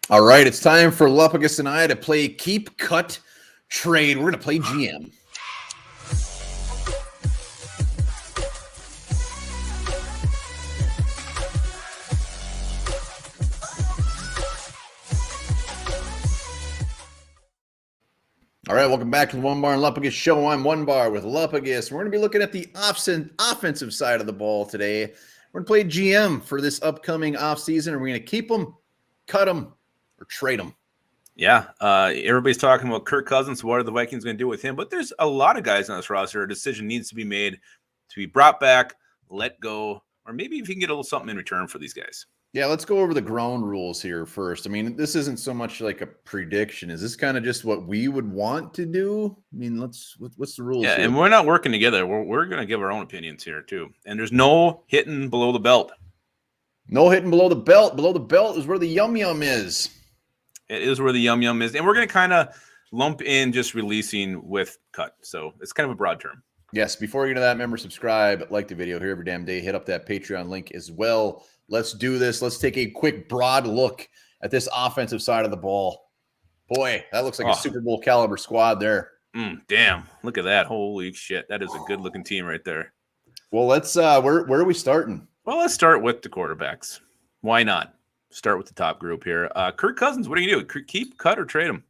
All right, it's time for Lupagus and I to play Keep, Cut, Trade. We're going to play GM. All right, welcome back to the One Bar and Lupagus Show. I'm One Bar with Lupagus. We're going to be looking at the offensive side of the ball today. We're going to play GM for this upcoming offseason, and we're going to keep them, cut them, or trade them. Yeah, everybody's talking about Kirk Cousins. What are the Vikings going to do with him? But there's a lot of guys on this roster. A decision needs to be made to be brought back, let go, or maybe if you can get a little something in return for these guys. Yeah, let's go over the ground rules here first. I mean, this isn't so much like a prediction. Is this kind of just what we would want to do? I mean, what's the rules Yeah, here? and we're not working together. We're going to give our own opinions here too. And there's no hitting below the belt. No hitting below the belt. Below the belt is where the yum is. It is where the yum is. And we're going to kind of lump in just releasing with cut. So it's kind of a broad term. Yes, before we get to that, remember, subscribe, like the video here every damn day. Hit up that Patreon link as well. Let's do this. Let's take a quick, broad look at this offensive side of the ball. Boy, that looks like a Super Bowl caliber squad there. Damn, look at that. Holy shit. That is a good-looking team right there. Well, let's where are we starting? Well, let's start with the quarterbacks. Why not? Start with the top group here. Kirk Cousins, what are you going to do? Keep, cut, or trade him?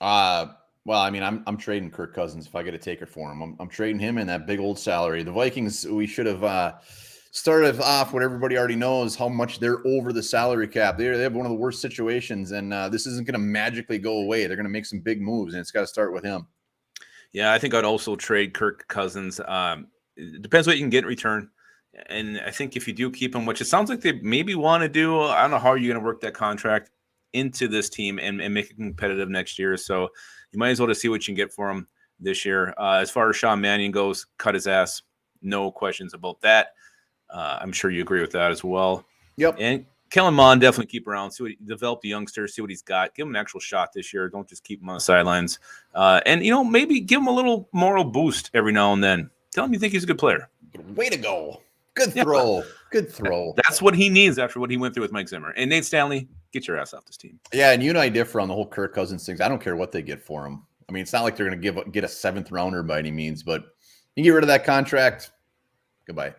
Well, I mean, I'm trading Kirk Cousins if I get a taker for him. I'm trading him in that big old salary. The Vikings, we should have started off what everybody already knows, how much they're over the salary cap. They have one of the worst situations, and this isn't going to magically go away. They're going to make some big moves, and it's got to start with him. Yeah, I think I'd also trade Kirk Cousins. It depends what you can get in return. And I think if you do keep him, which it sounds like they maybe want to do, I don't know how you're going to work that contract into this team and make it competitive next year. So you might as well just see what you can get for him this year. As far as Sean Mannion goes, cut his ass. No questions about that. I'm sure you agree with that as well. Yep. And Kellen Mond, definitely keep around. Develop the youngster, see what he's got. Give him an actual shot this year. Don't just keep him on the sidelines. And, maybe give him a little moral boost every now and then. Tell him you think he's a good player. Way to go. Good throw. Good throw. That's what he needs after what he went through with Mike Zimmer. And Nate Stanley, get your ass off this team. Yeah, and you and I differ on the whole Kirk Cousins things. I don't care what they get for him. I mean, it's not like they're going to get a seventh rounder by any means, but you get rid of that contract, goodbye.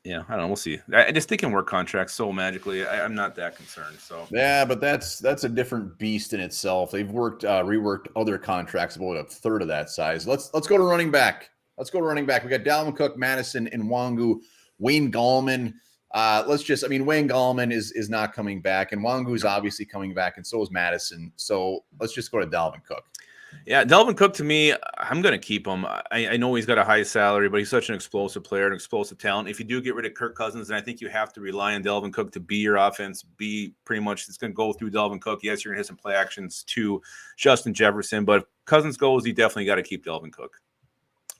Yeah, I don't know. We'll see. I just think it can work contracts so magically. I'm not that concerned. So yeah, but that's a different beast in itself. They've reworked other contracts about a third of that size. Let's go to running back. We got Dalvin Cook, Madison, and Wangu. Wayne Gallman. Wayne Gallman is not coming back, and Wangu's obviously coming back, and so is Madison. So let's just go to Dalvin Cook. Yeah, Dalvin Cook, to me, I'm going to keep him. I know he's got a high salary, but he's such an explosive player, an explosive talent. If you do get rid of Kirk Cousins, then I think you have to rely on Dalvin Cook to be your offense, be pretty much it's going to go through Dalvin Cook. Yes, you're going to hit some play actions to Justin Jefferson, but if Cousins goes, you definitely got to keep Dalvin Cook.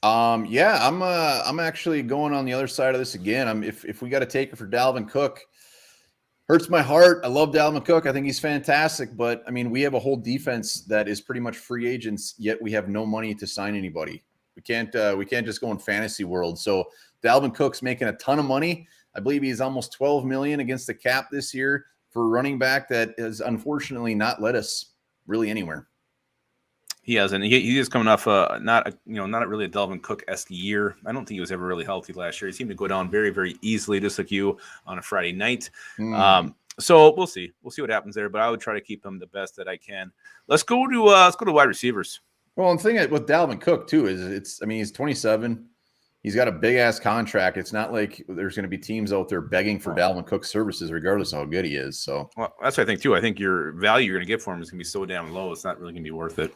Yeah, I'm actually going on the other side of this again. If we got to take it for Dalvin Cook, hurts my heart. I love Dalvin Cook. I think he's fantastic, but I mean, we have a whole defense that is pretty much free agents, yet we have no money to sign anybody. We can't just go in fantasy world. So Dalvin Cook's making a ton of money. I believe he's almost $12 million against the cap this year for a running back that has unfortunately not led us really anywhere. He hasn't. He is coming off not really a Dalvin Cook-esque year. I don't think he was ever really healthy last year. He seemed to go down very, very easily, just like you on a Friday night. So we'll see. We'll see what happens there. But I would try to keep him the best that I can. Let's go to wide receivers. Well, and the thing with Dalvin Cook too is he's 27. He's got a big ass contract. It's not like there's going to be teams out there begging for Dalvin Cook's services, regardless of how good he is. So that's what I think too. I think your value you're going to get for him is going to be so damn low. It's not really going to be worth it.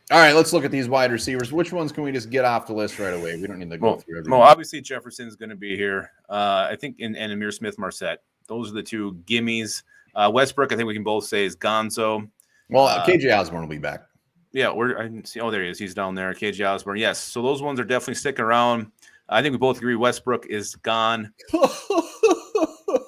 All right, let's look at these wide receivers. Which ones can we just get off the list right away? We don't need to go through everything. Well, obviously Jefferson's going to be here. I think, and Amir Smith-Marset. Those are the two gimmies. Westbrook, I think we can both say is gonzo. Well, KJ Osborne will be back. Yeah, I didn't see. Oh, there he is. He's down there. KJ Osborne. Yes. So those ones are definitely sticking around. I think we both agree Westbrook is gone.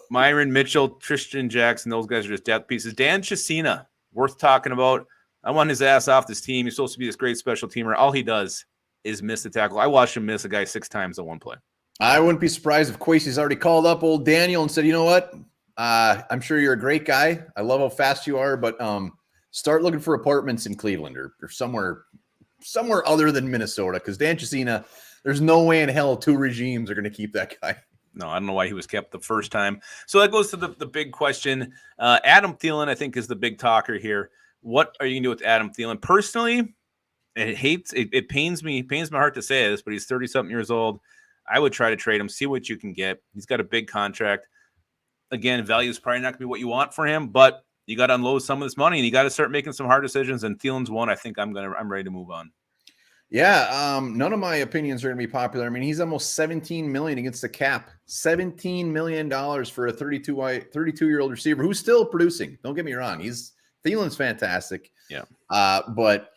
Myron Mitchell, Tristan Jackson, those guys are just death pieces. Dan Chisena, worth talking about. I want his ass off this team. He's supposed to be this great special teamer. All he does is miss the tackle. I watched him miss a guy 6 times on one play. I wouldn't be surprised if Kwesi's already called up old Daniel and said, you know what? I'm sure you're a great guy. I love how fast you are, but start looking for apartments in Cleveland or somewhere other than Minnesota, because Dan Chisena, there's no way in hell two regimes are going to keep that guy. No, I don't know why he was kept the first time. So that goes to the big question. Adam Thielen, I think, is the big talker here. What are you going to do with Adam Thielen? Personally, it pains my heart to say this, but he's 30-something years old. I would try to trade him, see what you can get. He's got a big contract. Again, value is probably not going to be what you want for him, but you got to unload some of this money, and you got to start making some hard decisions. And Thielen's one. I think I'm ready to move on. Yeah, none of my opinions are going to be popular. I mean, he's almost $17 million against the cap. $17 million for a 32-year-old receiver who's still producing. Don't get me wrong. Thielen's fantastic. Yeah. But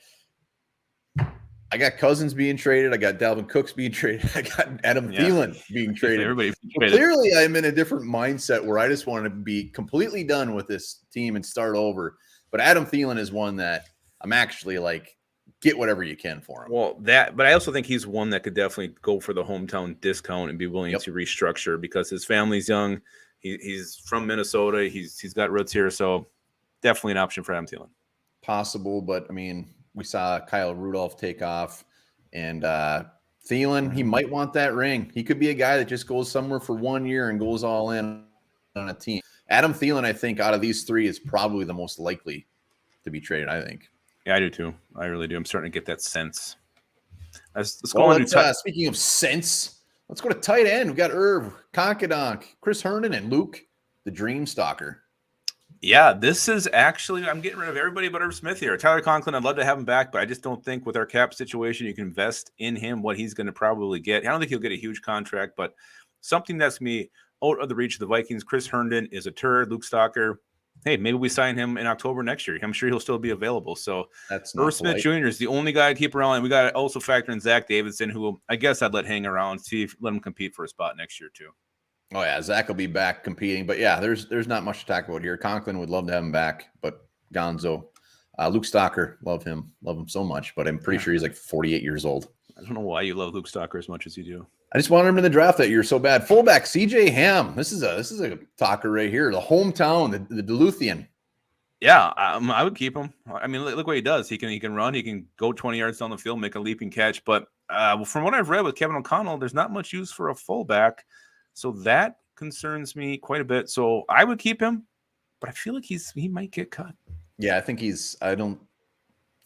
I got Cousins being traded. I got Dalvin Cooks being traded. I got Adam Thielen being traded. Everybody clearly, I'm in a different mindset where I just want to be completely done with this team and start over. But Adam Thielen is one that I'm actually like, get whatever you can for him. Well, but I also think he's one that could definitely go for the hometown discount and be willing to restructure because his family's young. He's from Minnesota. He's got roots here, so definitely an option for Adam Thielen. Possible, but I mean, we saw Kyle Rudolph take off, and Thielen, he might want that ring. He could be a guy that just goes somewhere for 1 year and goes all in on a team. Adam Thielen, I think, out of these three is probably the most likely to be traded, I think. Yeah, I do too. I really do. I'm starting to get that sense. Let's go on. Speaking of sense, let's go to tight end. We got Irv, Konkadonk, Chris Herndon, and Luke, the Dream Stalker. Yeah, this is actually, I'm getting rid of everybody but Irv Smith here. Tyler Conklin, I'd love to have him back, but I just don't think with our cap situation, you can invest in him what he's going to probably get. I don't think he'll get a huge contract, but something that's going to be out of the reach of the Vikings. Chris Herndon is a turd. Luke Stalker, hey, maybe we sign him in October next year. I'm sure he'll still be available. So Irv Smith Jr. is the only guy to keep around. And we got to also factor in Zach Davidson, who I guess I'd let hang around, let him compete for a spot next year too. Oh, yeah, Zach will be back competing. But, yeah, there's not much to talk about here. Conklin would love to have him back, but Gonzo. Luke Stalker, love him so much, but I'm pretty sure he's like 48 years old. I don't know why you love Luke Stalker as much as you do. I just wanted him in the draft that year so bad. Fullback, CJ Ham. This is a talker right here. The hometown, the Duluthian. Yeah, I would keep him. I mean, look what he does. He can run. He can go 20 yards down the field, make a leaping catch. But from what I've read with Kevin O'Connell, there's not much use for a fullback. So that concerns me quite a bit. So I would keep him, but I feel like he might get cut. Yeah, I think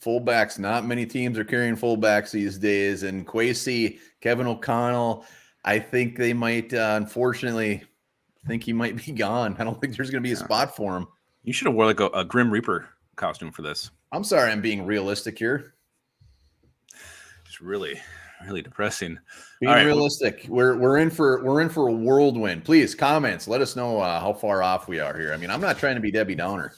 fullbacks, not many teams are carrying fullbacks these days. And Kwesi, Kevin O'Connell, I think they might, unfortunately, think he might be gone. I don't think there's going to be a spot for him. You should have wore like a Grim Reaper costume for this. I'm sorry, I'm being realistic here. It's really, really depressing. Being realistic. We're in for a whirlwind. Please, comments. Let us know how far off we are here. I mean, I'm not trying to be Debbie Downer.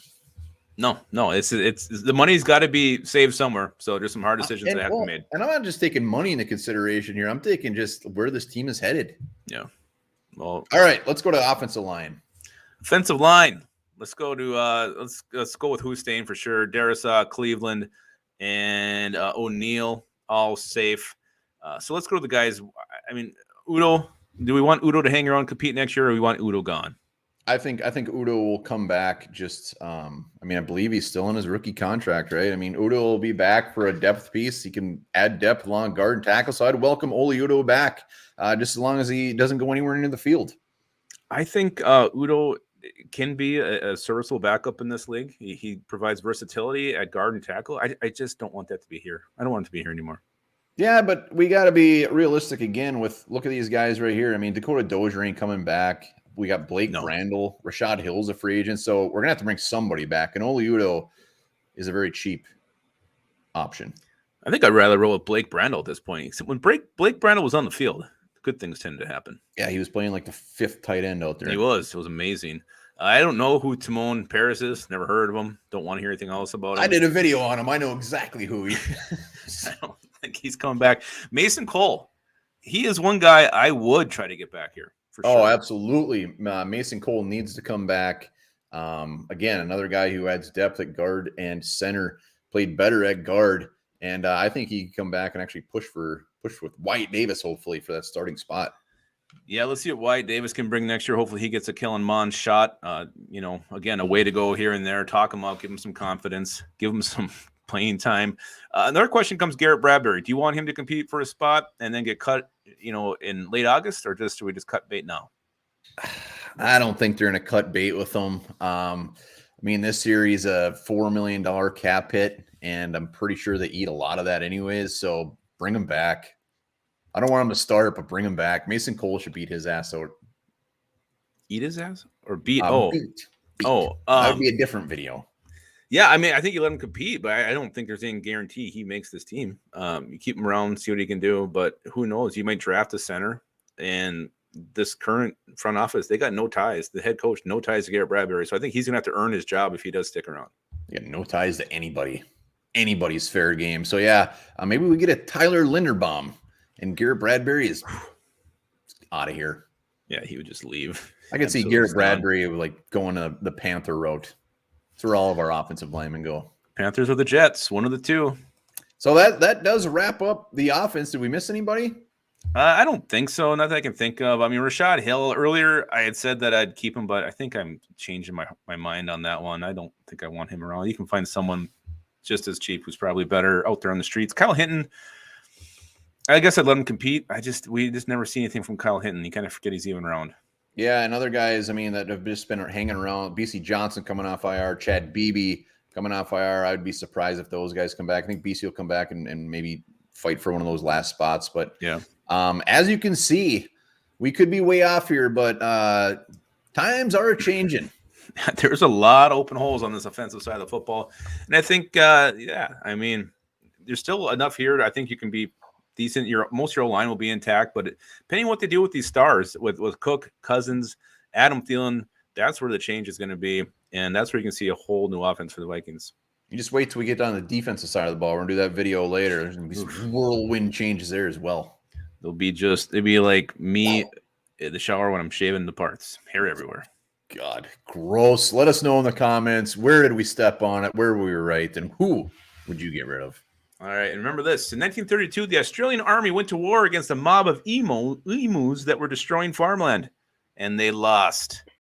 No, it's the money's got to be saved somewhere. So there's some hard decisions that have to be made. And I'm not just taking money into consideration here. I'm taking just where this team is headed. Yeah. Well, all right, let's go to offensive line. Offensive line. Let's go to let's go with Hussein for sure. Darius, Cleveland, and O'Neal, all safe. So let's go to the guys. I mean, Udo. Do we want Udo to hang around and compete next year, or we want Udo gone? I think Udo will come back. Just, I believe he's still in his rookie contract, right? I mean, Udo will be back for a depth piece. He can add depth along guard and tackle. So I'd welcome Oli Udo back, just as long as he doesn't go anywhere near the field. I think Udo can be a serviceable backup in this league. He provides versatility at guard and tackle. I just don't want that to be here. I don't want it to be here anymore. Yeah, but we got to be realistic again look at these guys right here. I mean, Dakota Dozier ain't coming back. We got Blake Brandel. Rashad Hill's a free agent. So we're going to have to bring somebody back. And Oli Udo is a very cheap option. I think I'd rather roll with Blake Brandel at this point. Except when Blake Brandel was on the field, good things tended to happen. Yeah, he was playing like the fifth tight end out there. He was. It was amazing. I don't know who Timon Paris is. Never heard of him. Don't want to hear anything else about him. I did a video on him. I know exactly who he is. I don't think he's coming back. Mason Cole. He is one guy I would try to get back here. For sure. Oh, absolutely. Mason Cole needs to come back. Again, another guy who adds depth at guard and center, played better at guard. And I think he can come back and actually push with Wyatt Davis, hopefully, for that starting spot. Yeah, let's see what Wyatt Davis can bring next year. Hopefully he gets a Kellen Mond shot. Again, a way to go here and there. Talk him up, give him some confidence, give him some playing time. Another question comes Garrett Bradbury. Do you want him to compete for a spot and then get cut, in late August, or do we just cut bait now? I don't think they're going to cut bait with him. This series a $4 million cap hit, and I'm pretty sure they eat a lot of that anyways. So bring him back. I don't want him to start, but bring him back. Mason Cole should beat his ass out. Eat his ass or beat? Beat. That would be a different video. Yeah, I think you let him compete, but I don't think there's any guarantee he makes this team. You keep him around, see what he can do, but who knows? You might draft a center, and this current front office, they got no ties. The head coach, no ties to Garrett Bradbury, so I think he's going to have to earn his job if he does stick around. Yeah, no ties to anybody. Anybody's fair game. So, yeah, maybe we get a Tyler Linderbaum, and Garrett Bradbury is out of here. Yeah, he would just leave. I could see Garrett Bradbury going to the Panther route. That's where all of our offensive linemen go. Panthers or the Jets, one of the two. So that does wrap up the offense. Did we miss anybody? I don't think so. Not that I can think of. Rashad Hill, earlier I had said that I'd keep him, but I think I'm changing my mind on that one. I don't think I want him around. You can find someone just as cheap who's probably better out there on the streets. Kyle Hinton, I guess I'd let him compete. We just never see anything from Kyle Hinton. You kind of forget he's even around. Yeah, and other guys, that have just been hanging around. BC Johnson coming off IR, Chad Beebe coming off IR. I'd be surprised if those guys come back. I think BC will come back and maybe fight for one of those last spots. But yeah, as you can see, we could be way off here, but times are changing. There's a lot of open holes on this offensive side of the football. And I think, there's still enough here. I think you can be decent. Most of your line will be intact, but depending on what they do with these stars, with Cook, Cousins, Adam Thielen, that's where the change is going to be, and that's where you can see a whole new offense for the Vikings. You just wait till we get down the defensive side of the ball. We're going to do that video later. There's going to be some whirlwind changes there as well. It'll be like me in the shower when I'm shaving the parts. Hair everywhere. God, gross. Let us know in the comments, where did we step on it, where we were right, and who would you get rid of? All right, and remember this. In 1932, the Australian Army went to war against a mob of emus that were destroying farmland, and they lost.